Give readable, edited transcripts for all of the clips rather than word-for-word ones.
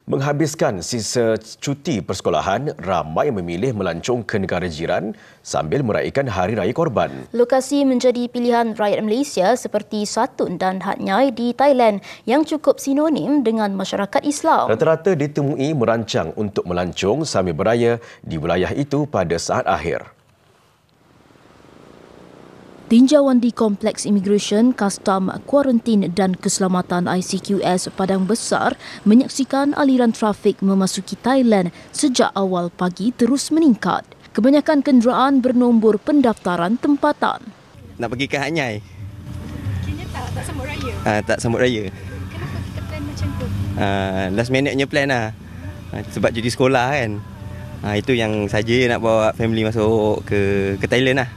Menghabiskan sisa cuti persekolahan, ramai yang memilih melancong ke negara jiran sambil meraihkan Hari Raya Korban. Lokasi menjadi pilihan rakyat Malaysia seperti Satun dan Hat Nyai di Thailand yang cukup sinonim dengan masyarakat Islam. Rata-rata ditemui merancang untuk melancong sambil beraya di wilayah itu pada saat akhir. Tinjauan di Kompleks Imigresen, Kastam, Kuarantin dan Keselamatan ICQS Padang Besar menyaksikan aliran trafik memasuki Thailand sejak awal pagi terus meningkat. Kebanyakan kenderaan bernombor pendaftaran tempatan. Nak pergi ke Hat Nyai? Kira tak sambut raya? Tak sambut raya. Kenapa kita plan macam tu? Last minute punya plan lah. Sebab cuti sekolah kan. Itu yang saja nak bawa family masuk ke Thailand lah.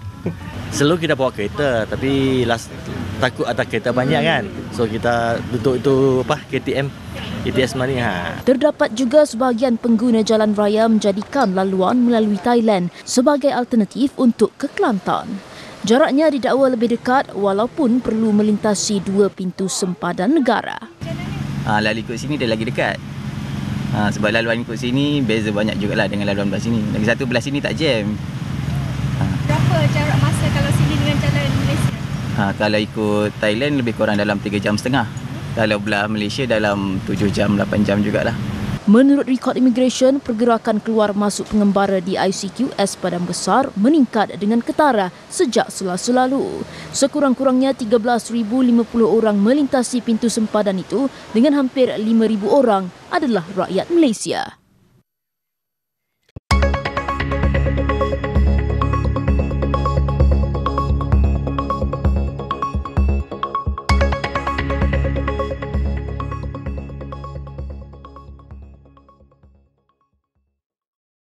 Selalu kita bawa kereta, tapi takut ada kereta banyak kan. So kita duduk itu KTM, ETS money. Terdapat juga sebahagian pengguna jalan raya menjadikan laluan melalui Thailand sebagai alternatif untuk ke Kelantan. Jaraknya didakwa lebih dekat walaupun perlu melintasi dua pintu sempadan negara. Lalu ikut sini dia lagi dekat. Sebab laluan ikut sini beza banyak jugalah dengan laluan belah sini. Lagi satu belah sini tak jam. Berapa jarak masa kalau sini dengan jalan Malaysia? Kalau ikut Thailand lebih kurang dalam 3.5 jam. Kalau belah Malaysia dalam 7 jam, 8 jam jugalah. Menurut rekod imigresen, pergerakan keluar masuk pengembara di ICQS Padang Besar meningkat dengan ketara sejak Selasa lalu. Sekurang-kurangnya 13,050 orang melintasi pintu sempadan itu dengan hampir 5,000 orang adalah rakyat Malaysia.